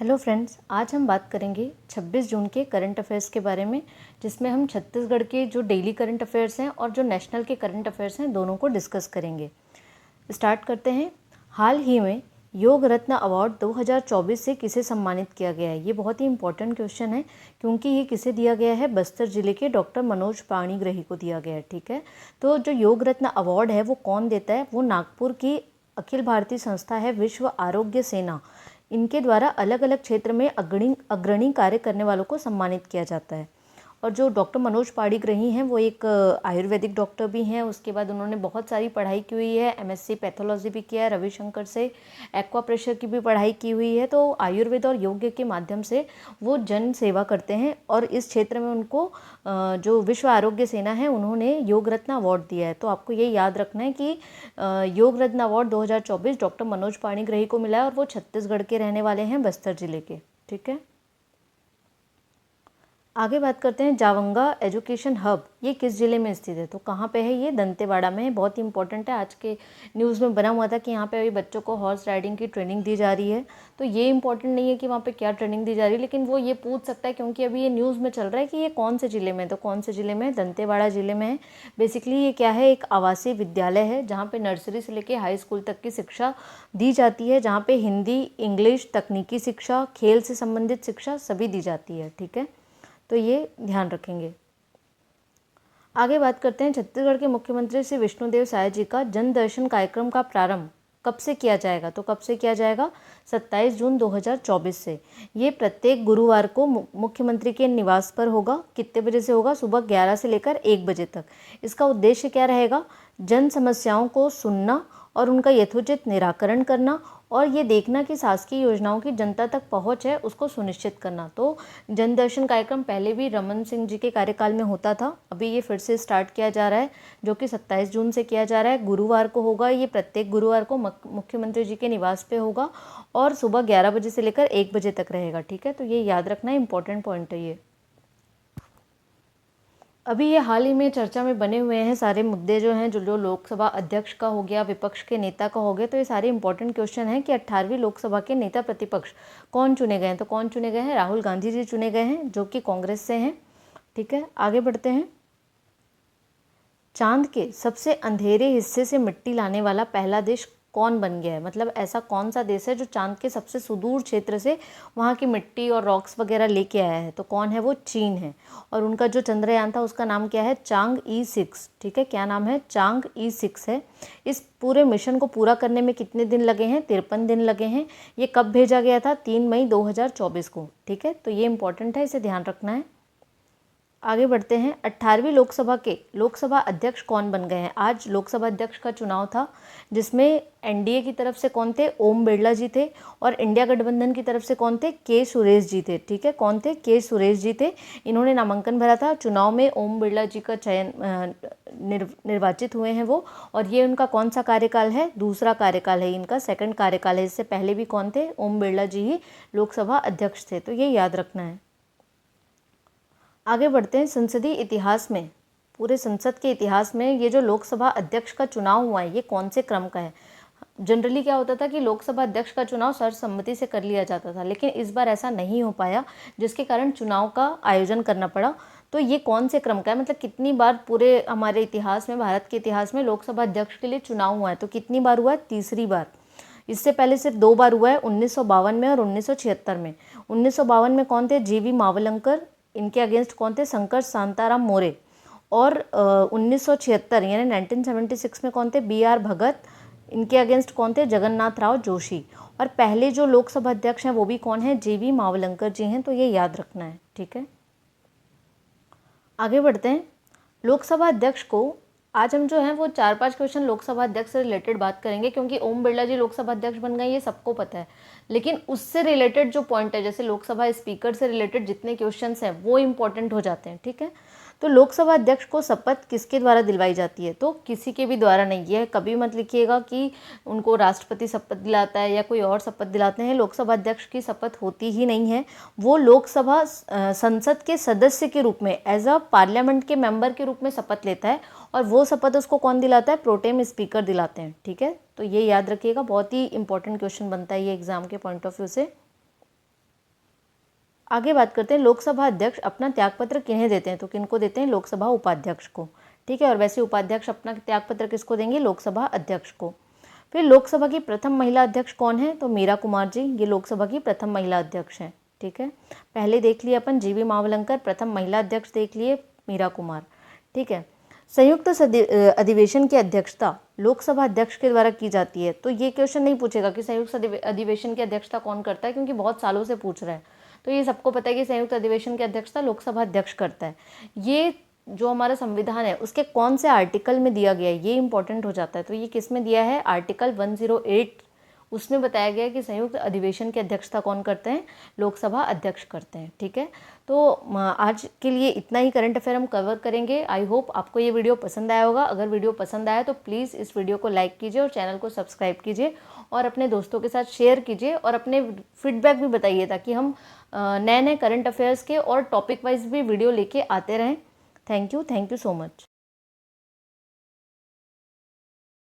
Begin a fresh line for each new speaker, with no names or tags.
Hello friends, आज हम बात करेंगे 26 जून के करंट अफेयर्स के बारे में, जिसमें हम छत्तीसगढ़ के जो डेली करंट अफेयर्स हैं और जो नेशनल के करंट अफेयर्स हैं दोनों को डिस्कस करेंगे। स्टार्ट करते हैं। हाल ही में योग रत्न अवार्ड 2024 से किसे सम्मानित किया गया है? ये बहुत ही इंपॉर्टेंट क्वेश्चन है क्योंकि ये किसे दिया गया है? बस्तर जिले के डॉक्टर मनोज पाणिग्राही को दिया गया है। ठीक है, तो जो योग रत्न अवार्ड है वो कौन देता है? वो नागपुर की अखिल भारतीय संस्था है विश्व आरोग्य सेना। इनके द्वारा अलग अलग क्षेत्र में अग्रणी कार्य करने वालों को सम्मानित किया जाता है। और जो डॉक्टर मनोज पाणिग्राही हैं वो एक आयुर्वेदिक डॉक्टर भी हैं। उसके बाद उन्होंने बहुत सारी पढ़ाई की हुई है, एमएससी पैथोलॉजी भी किया है, रविशंकर से एक्वा प्रेशर की भी पढ़ाई की हुई है। तो आयुर्वेद और योग के माध्यम से वो जन सेवा करते हैं और इस क्षेत्र में उनको जो विश्व आरोग्य सेना है उन्होंने योग रत्न अवार्ड दिया है। तो आपको ये याद रखना है कि योग रत्न अवार्ड 2024 डॉक्टर मनोज पाणिग्राही को मिला है और वो छत्तीसगढ़ के रहने वाले हैं, बस्तर जिले के। ठीक है, आगे बात करते हैं। जावंगा एजुकेशन हब ये किस जिले में स्थित है? तो कहाँ पे है? ये दंतेवाड़ा में है। बहुत ही इंपॉर्टेंट है। आज के न्यूज़ में बना हुआ था कि यहाँ पे अभी बच्चों को हॉर्स राइडिंग की ट्रेनिंग दी जा रही है। तो ये इंपॉर्टेंट नहीं है कि वहाँ पे क्या ट्रेनिंग दी जा रही है, लेकिन वो ये पूछ सकता है क्योंकि अभी ये न्यूज़ में चल रहा है कि ये कौन से ज़िले में है। तो कौन से ज़िले में? दंतेवाड़ा ज़िले में है। बेसिकली ये क्या है? एक आवासीय विद्यालय है जहाँ पे नर्सरी से लेकर हाई स्कूल तक की शिक्षा दी जाती है, जहाँ पे हिंदी, इंग्लिश, तकनीकी शिक्षा, खेल से संबंधित शिक्षा सभी दी जाती है। ठीक है, तो ये ध्यान रखेंगे। आगे बात करते हैं। छत्तीसगढ़ के मुख्यमंत्री श्री विष्णुदेव साय जी का जन दर्शन कार्यक्रम का प्रारंभ कब से किया जाएगा? तो कब से किया जाएगा? 27 जून 2024 से। ये प्रत्येक गुरुवार को मुख्यमंत्री के निवास पर होगा। कितने बजे से होगा? सुबह 11 से लेकर 1 बजे तक। इसका उद्देश्य क्या रहेगा? जन समस्याओं को सुनना और उनका यथोचित निराकरण करना और ये देखना कि शासकीय योजनाओं की जनता तक पहुंच है उसको सुनिश्चित करना। तो जन दर्शन कार्यक्रम पहले भी रमन सिंह जी के कार्यकाल में होता था, अभी ये फिर से स्टार्ट किया जा रहा है, जो कि 27 जून से किया जा रहा है। गुरुवार को होगा। ये प्रत्येक गुरुवार को मुख्यमंत्री जी के निवास पे होगा और सुबह 11 बजे से लेकर 1 बजे तक रहेगा। ठीक है, तो ये याद रखना, इंपॉर्टेंट पॉइंट है ये। अभी ये हाल ही में चर्चा में बने हुए हैं सारे मुद्दे जो हैं, जो लोकसभा अध्यक्ष का हो गया, विपक्ष के नेता का हो गया। तो ये सारे इंपॉर्टेंट क्वेश्चन हैं कि 18वीं लोकसभा के नेता प्रतिपक्ष कौन चुने गए हैं? तो कौन चुने गए हैं? राहुल गांधी जी चुने गए हैं, जो कि कांग्रेस से हैं। ठीक है, आगे बढ़ते हैं। चांद के सबसे अंधेरे हिस्से से मिट्टी लाने वाला पहला देश कौन बन गया है? मतलब ऐसा कौन सा देश है जो चांद के सबसे सुदूर क्षेत्र से वहाँ की मिट्टी और रॉक्स वगैरह लेके आया है? तो कौन है? वो चीन है। और उनका जो चंद्रयान था उसका नाम क्या है? चांग-E6। ठीक है, क्या नाम है? चांग-E6 है। इस पूरे मिशन को पूरा करने में कितने दिन लगे हैं? 53 दिन लगे हैं। ये कब भेजा गया था? 3 मई 2024 को। ठीक है, तो ये इंपॉर्टेंट है, इसे ध्यान रखना है। आगे बढ़ते हैं। 18वीं लोकसभा के लोकसभा अध्यक्ष कौन बन गए हैं? आज लोकसभा अध्यक्ष का चुनाव था, जिसमें एनडीए की तरफ से कौन थे? ओम बिरला जी थे। और इंडिया गठबंधन की तरफ से कौन थे? के सुरेश जी थे। ठीक है, कौन थे? के सुरेश जी थे। इन्होंने नामांकन भरा था। चुनाव में ओम बिरला जी का चयन निर्वाचित हुए हैं वो। और ये उनका कौन सा कार्यकाल है? दूसरा कार्यकाल है, इनका सेकंड कार्यकाल है। इससे पहले भी कौन थे? ओम बिरला जी ही लोकसभा अध्यक्ष थे। तो ये याद रखना है। आगे बढ़ते हैं। संसदीय इतिहास में, पूरे संसद के इतिहास में ये जो लोकसभा अध्यक्ष का चुनाव हुआ है ये कौन से क्रम का है? जनरली क्या होता था कि लोकसभा अध्यक्ष का चुनाव सर्वसम्मति से कर लिया जाता था, लेकिन इस बार ऐसा नहीं हो पाया, जिसके कारण चुनाव का आयोजन करना पड़ा। तो ये कौन से क्रम का है? मतलब कितनी बार पूरे हमारे इतिहास में, भारत के इतिहास में लोकसभा अध्यक्ष के लिए चुनाव हुआ है? तो कितनी बार हुआ है? तीसरी बार। इससे पहले सिर्फ 2 बार हुआ है, 1952 में और 1976 में। 1952 में कौन थे? जीवी मावलंकर। इनके अगेंस्ट कौन थे? शंकर शांताराम मोरे। और 1976 यानी 1976 में कौन थे? बी.आर. भगत। इनके अगेंस्ट कौन थे? जगन्नाथ राव जोशी। और पहले जो लोकसभा अध्यक्ष हैं वो भी कौन है? जीवी मावलंकर जी हैं। तो ये याद रखना है। ठीक है, आगे बढ़ते हैं। लोकसभा अध्यक्ष को आज हम जो हैं वो 4-5 क्वेश्चन लोकसभा अध्यक्ष से रिलेटेड बात करेंगे, क्योंकि ओम बिरला जी लोकसभा अध्यक्ष बन गए ये सबको पता है, लेकिन उससे रिलेटेड जो पॉइंट है, जैसे लोकसभा स्पीकर से रिलेटेड जितने क्वेश्चंस हैं वो इंपॉर्टेंट हो जाते हैं। ठीक है, तो लोकसभा अध्यक्ष को शपथ किसके द्वारा दिलवाई जाती है? तो किसी के भी द्वारा नहीं है। कभी मत लिखिएगा कि उनको राष्ट्रपति शपथ दिलाता है या कोई और शपथ दिलाते हैं। लोकसभा अध्यक्ष की शपथ होती ही नहीं है। वो लोकसभा संसद के सदस्य के रूप में, एज अ पार्लियामेंट के मेंबर के रूप में शपथ लेता है, और वो शपथ उसको कौन दिलाता है? प्रोटेम स्पीकर दिलाते हैं। ठीक है, तो ये याद रखिएगा, बहुत ही इंपॉर्टेंट क्वेश्चन बनता है ये एग्जाम के पॉइंट ऑफ व्यू से। आगे बात करते हैं लोकसभा अध्यक्ष अपना त्यागपत्र किन्हें देते हैं, तो किनको देते हैं, लोकसभा उपाध्यक्ष को। ठीक है, और वैसे उपाध्यक्ष अपना त्यागपत्र किसको देंगे, लोकसभा अध्यक्ष को। फिर लोकसभा की प्रथम महिला अध्यक्ष कौन है, तो मीरा कुमार जी, ये लोकसभा की प्रथम महिला अध्यक्ष हैं। ठीक है, पहले देख लिए अपन जीवी मावलंकर, प्रथम महिला अध्यक्ष देख लिए मीरा कुमार। ठीक है, संयुक्त अधिवेशन की अध्यक्षता लोकसभा अध्यक्ष के द्वारा की जाती है। तो ये क्वेश्चन नहीं पूछेगा कि संयुक्त अधिवेशन की अध्यक्षता कौन करता है, क्योंकि बहुत सालों से पूछ रहा है। तो ये सबको पता है कि संयुक्त अधिवेशन की अध्यक्षता लोकसभा अध्यक्ष करता है। ये जो हमारा संविधान है उसके कौन से आर्टिकल में दिया गया है, ये इंपॉर्टेंट हो जाता है। तो ये किस में दिया है, आर्टिकल 108, उसमें बताया गया है कि संयुक्त अधिवेशन की अध्यक्षता कौन करते हैं, लोकसभा अध्यक्ष करते हैं। ठीक है, तो आज के लिए इतना ही करंट अफेयर हम कवर करेंगे। आई होप आपको ये वीडियो पसंद आया होगा। अगर वीडियो पसंद आया तो प्लीज़ इस वीडियो को लाइक कीजिए और चैनल को सब्सक्राइब कीजिए और अपने दोस्तों के साथ शेयर कीजिए और अपने फीडबैक भी बताइए, ताकि हम नए नए करंट अफेयर्स के और टॉपिक वाइज भी वीडियो लेके आते रहें। Thank you so much.